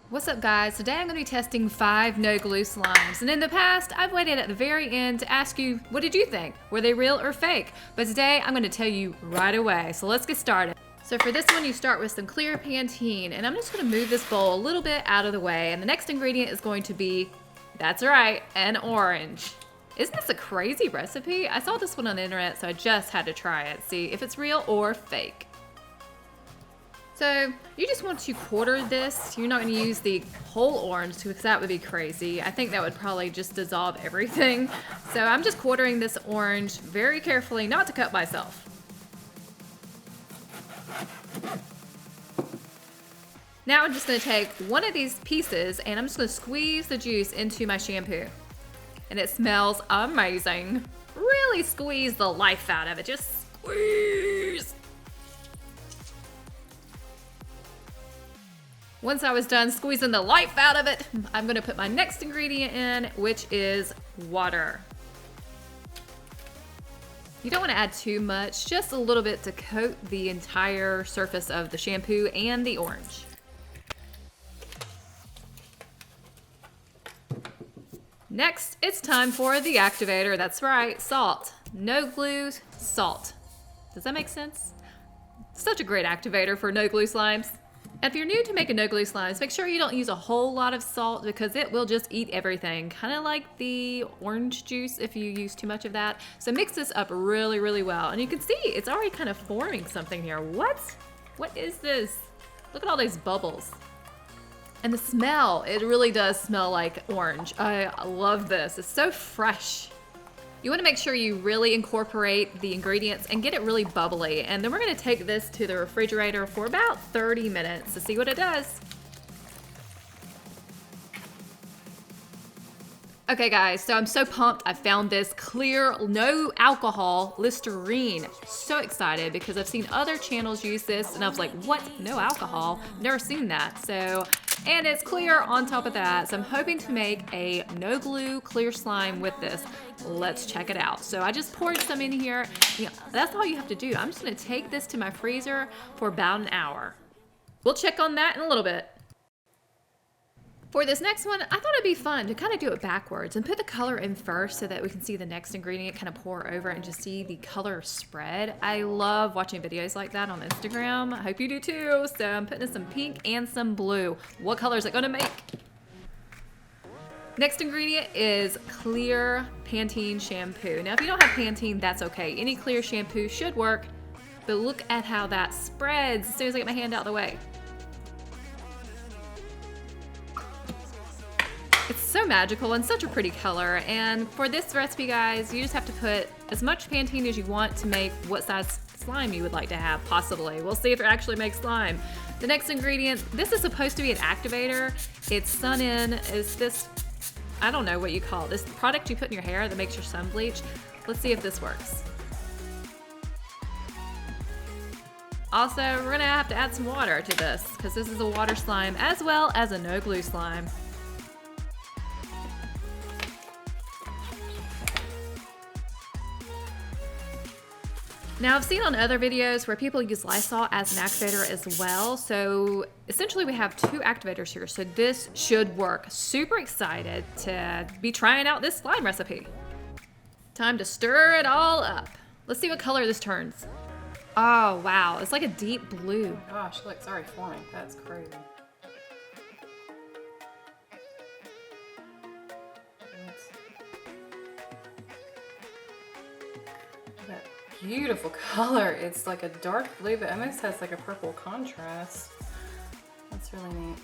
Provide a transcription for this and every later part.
What's up guys? Today I'm going to be testing 5 no glue slimes, and in the past I've waited at the very end to ask you, what did you think? Were they real or fake? But today I'm going to tell you right away, so let's get started. So for this one you start with some clear Pantene, and I'm just going to move this bowl a little bit out of the way, and the next ingredient is going to be, that's right, an orange. Isn't this a crazy recipe? I saw this one on the internet, so I just had to try it, see if it's real or fake. So you just want to quarter this. You're not going to use the whole orange because that would be crazy. I think that would probably just dissolve everything. So I'm just quartering this orange very carefully, not to cut myself. Now I'm just going to take one of these pieces and I'm just going to squeeze the juice into my shampoo. And it smells amazing. Really squeeze the life out of it. Just squeeze. Once I was done squeezing the life out of it, I'm going to put my next ingredient in, which is water. You don't want to add too much, just a little bit to coat the entire surface of the shampoo and the orange. Next, it's time for the activator. That's right, salt. No glue, salt. Does that make sense? Such a great activator for no glue slimes. If you're new to making no glue slimes, make sure you don't use a whole lot of salt because it will just eat everything. Kind of like the orange juice if you use too much of that. So mix this up really, really well. And you can see it's already kind of forming something here. What? What is this? Look at all those bubbles. And the smell, it really does smell like orange. I love this. It's so fresh. You want to make sure you really incorporate the ingredients and get it really bubbly. And then we're going to take this to the refrigerator for about 30 minutes to see what it does. Okay guys, so I'm so pumped I found this clear, no alcohol Listerine. So excited because I've seen other channels use this and I was like, what? No alcohol? Never seen that. And it's clear on top of that. So I'm hoping to make a no glue clear slime with this. Let's check it out. So I just poured some in here. You know, that's all you have to do. I'm just gonna take this to my freezer for about an hour. We'll check on that in a little bit. For this next one, I thought it'd be fun to kind of do it backwards and put the color in first so that we can see the next ingredient kind of pour over and just see the color spread. I love watching videos like that on Instagram. I hope you do too. So I'm putting in some pink and some blue. What color is it gonna make? Next ingredient is clear Pantene shampoo. Now if you don't have Pantene, that's okay. Any clear shampoo should work, but look at how that spreads as soon as I get my hand out of the way. It's so magical and such a pretty color, and for this recipe guys, you just have to put as much Pantene as you want to make what size slime you would like to have, possibly. We'll see if it actually makes slime. The next ingredient, this is supposed to be an activator. It's Sun-In, is this, I don't know what you call it, this product you put in your hair that makes your sun bleach. Let's see if this works. Also, we're gonna have to add some water to this because this is a water slime as well as a no glue slime. Now I've seen on other videos where people use Lysol as an activator as well. So essentially we have 2 activators here. So this should work. Super excited to be trying out this slime recipe. Time to stir it all up. Let's see what color this turns. Oh wow, it's like a deep blue. Gosh, look, it's already forming. That's crazy. That beautiful color. It's like a dark blue, but almost has like a purple contrast. That's really neat.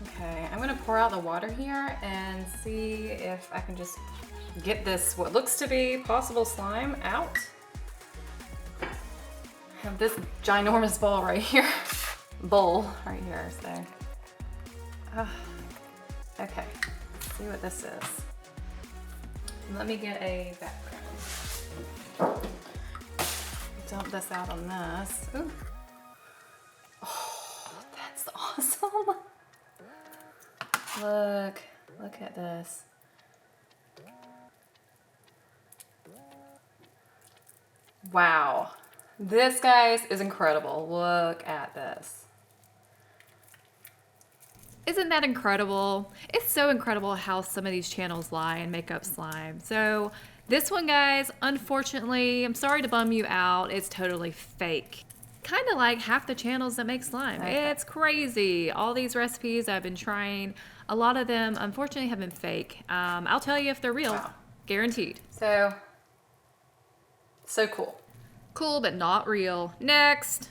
Okay, I'm gonna pour out the water here and see if I can just get this, what looks to be possible slime out. I have this ginormous bowl right here. So. Okay, let's see what this is. Let me get a background. Dump this out on this. Ooh. Oh, that's awesome. Look at this. Wow, This, guys, is incredible. Look at this. Isn't that incredible? It's so incredible how some of these channels lie and make up slime. So this one, guys, unfortunately, I'm sorry to bum you out. It's totally fake. Kind of like half the channels that make slime. Okay. It's crazy. All these recipes I've been trying, a lot of them, unfortunately, have been fake. I'll tell you if they're real. Wow. Guaranteed. So cool. Cool, but not real. Next.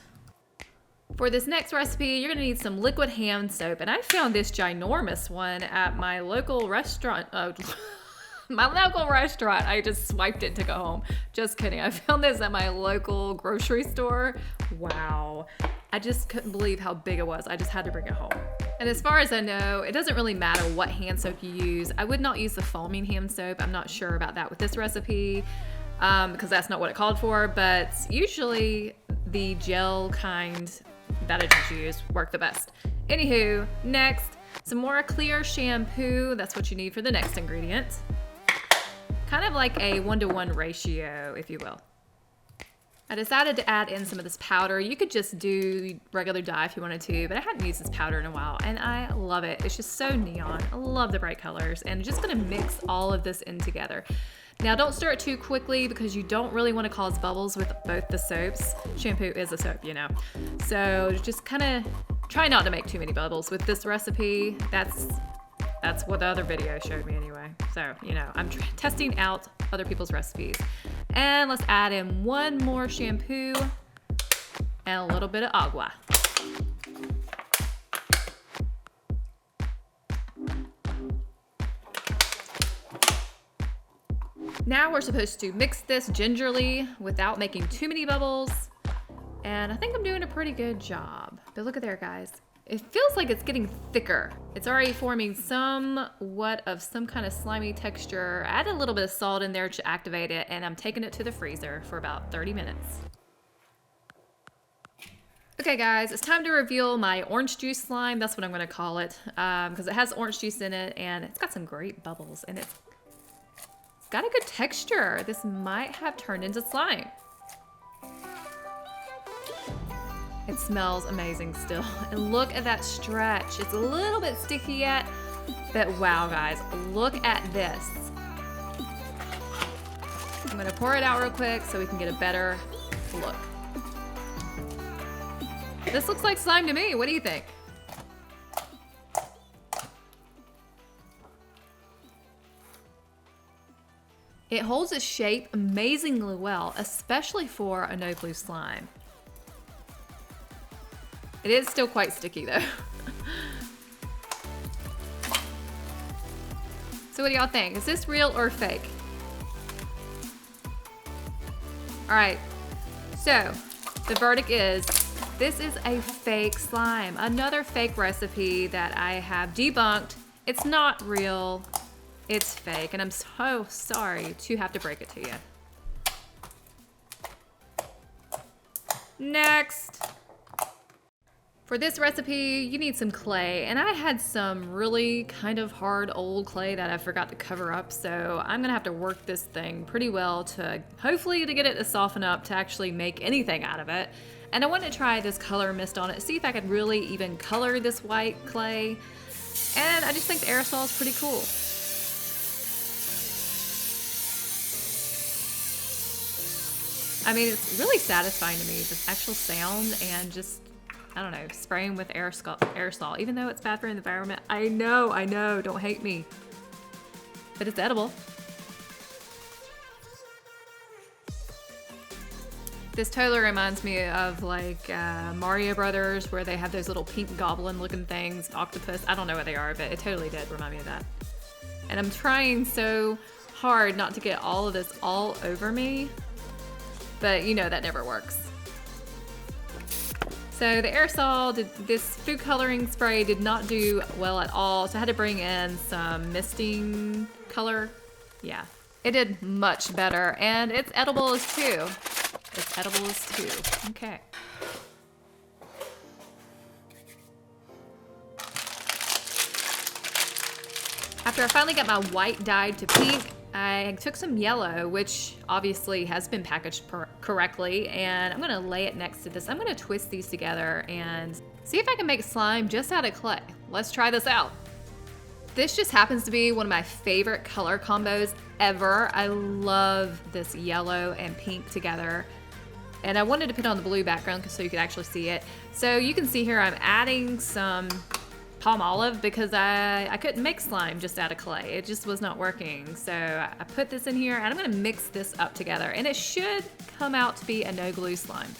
For this next recipe, you're gonna need some liquid hand soap. And I found this ginormous one at my local restaurant. My local restaurant. I just swiped it to go home. Just kidding. I found this at my local grocery store. Wow. I just couldn't believe how big it was. I just had to bring it home. And as far as I know, it doesn't really matter what hand soap you use. I would not use the foaming hand soap. I'm not sure about that with this recipe because that's not what it called for. But usually the gel kind that I just use work the best. Anywho, next, some more clear shampoo. That's what you need for the next ingredient. Kind of like a 1-to-1 ratio, if you will. I decided to add in some of this powder. You could just do regular dye if you wanted to, but I hadn't used this powder in a while, and I love it. It's just so neon. I love the bright colors, and just gonna mix all of this in together. Now, don't stir it too quickly because you don't really want to cause bubbles with both the soaps. Shampoo is a soap, you know. So just kind of try not to make too many bubbles with this recipe. That's what the other video showed me anyway. So, you know, I'm testing out other people's recipes. And let's add in one more shampoo and a little bit of agua. Now we're supposed to mix this gingerly without making too many bubbles. And I think I'm doing a pretty good job. But look at there, guys. It feels like it's getting thicker. It's already forming somewhat of some kind of slimy texture. I added a little bit of salt in there to activate it, and I'm taking it to the freezer for about 30 minutes. Okay, guys, it's time to reveal my orange juice slime. That's what I'm gonna call it, because it has orange juice in it, and it's got some great bubbles, and it's got a good texture. This might have turned into slime. It smells amazing still. And look at that stretch. It's a little bit sticky yet, but wow, guys, look at this. I'm gonna pour it out real quick so we can get a better look. This looks like slime to me. What do you think? It holds its shape amazingly well, especially for a no glue slime. It is still quite sticky though. So what do y'all think? Is this real or fake? All right, so the verdict is this is a fake slime. Another fake recipe that I have debunked. It's not real, it's fake, and I'm so sorry to have to break it to you. Next. For this recipe, you need some clay, and I had some really kind of hard old clay that I forgot to cover up, so I'm gonna have to work this thing pretty well to hopefully to get it to soften up to actually make anything out of it. And I wanted to try this color mist on it, see if I could really even color this white clay, and I just think the aerosol is pretty cool. I mean, it's really satisfying to me, the actual sound and just, I don't know, spraying with aerosol, even though it's bad for the environment. I know, don't hate me. But it's edible. This totally reminds me of like Mario Brothers, where they have those little pink goblin looking things, octopus. I don't know what they are, but it totally did remind me of that. And I'm trying so hard not to get all of this all over me, but you know that never works. So the aerosol, this food coloring spray did not do well at all, so I had to bring in some misting color. Yeah, it did much better, and it's edible as too. It's edible as too. Okay. After I finally got my white dyed to pink, I took some yellow, which obviously has been packaged correctly, and I'm gonna lay it next to this. I'm gonna twist these together and see if I can make slime just out of clay. Let's try this out. This just happens to be one of my favorite color combos ever. I love this yellow and pink together. And I wanted to put on the blue background so you could actually see it. So you can see here I'm adding some palm olive because I couldn't make slime just out of clay. It just was not working. So I put this in here and I'm gonna mix this up together and it should come out to be a no glue slime.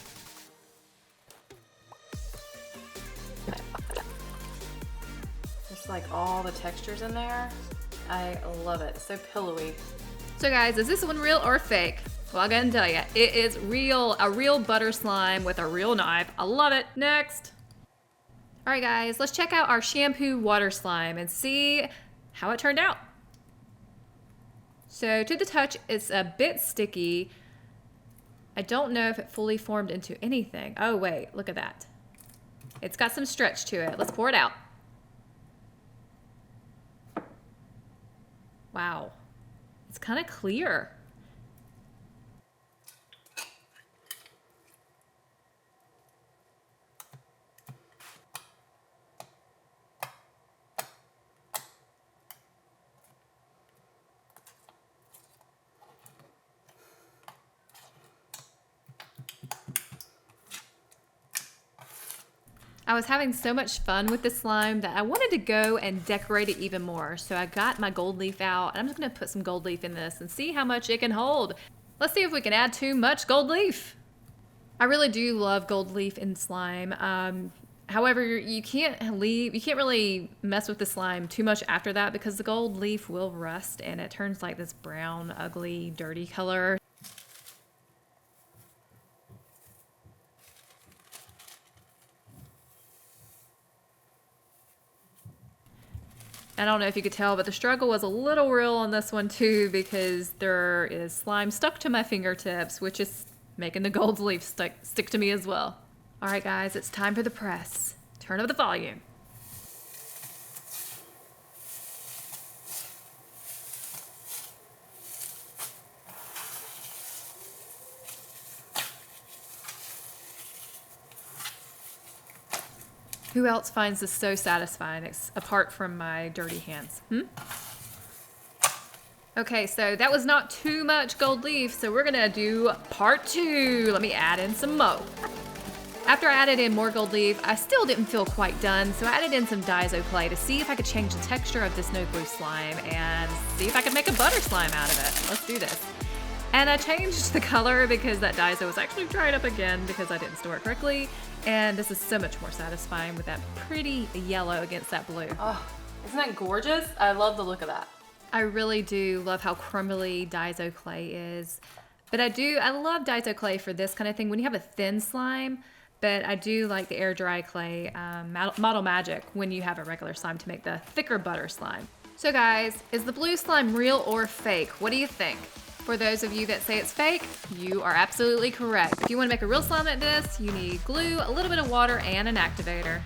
Just like all the textures in there. I love it, so pillowy. So guys, is this one real or fake? Well, I'm gonna tell you, it is real, a real butter slime with a real knife. I love it. Next. All right, guys, let's check out our shampoo water slime and see how it turned out. So to the touch, it's a bit sticky. I don't know if it fully formed into anything. Oh wait, look at that. It's got some stretch to it. Let's pour it out. Wow, it's kind of clear. I was having so much fun with this slime that I wanted to go and decorate it even more. So I got my gold leaf out and I'm just gonna put some gold leaf in this and see how much it can hold. Let's see if we can add too much gold leaf. I really do love gold leaf in slime. However, you can't really mess with the slime too much after that because the gold leaf will rust and it turns like this brown, ugly, dirty color. I don't know if you could tell, but the struggle was a little real on this one too because there is slime stuck to my fingertips, which is making the gold leaf stick to me as well. All right, guys, it's time for the press. Turn up the volume. Who else finds this so satisfying apart from my dirty hands? Okay, so that was not too much gold leaf, so we're gonna do part 2. Let me add in some more. After I added in more gold leaf, I still didn't feel quite done, so I added in some Daiso clay to see if I could change the texture of this no glue slime and see if I could make a butter slime out of it. Let's do this. And I changed the color because that Daiso was actually dried up again because I didn't store it correctly. And this is so much more satisfying with that pretty yellow against that blue. Oh, isn't that gorgeous? I love the look of that. I really do love how crumbly Daiso clay is. But I love Daiso clay for this kind of thing when you have a thin slime. But I do like the air dry clay Model Magic when you have a regular slime to make the thicker butter slime. So guys, is the blue slime real or fake? What do you think? For those of you that say it's fake, you are absolutely correct. If you want to make a real slime like this, you need glue, a little bit of water, and an activator.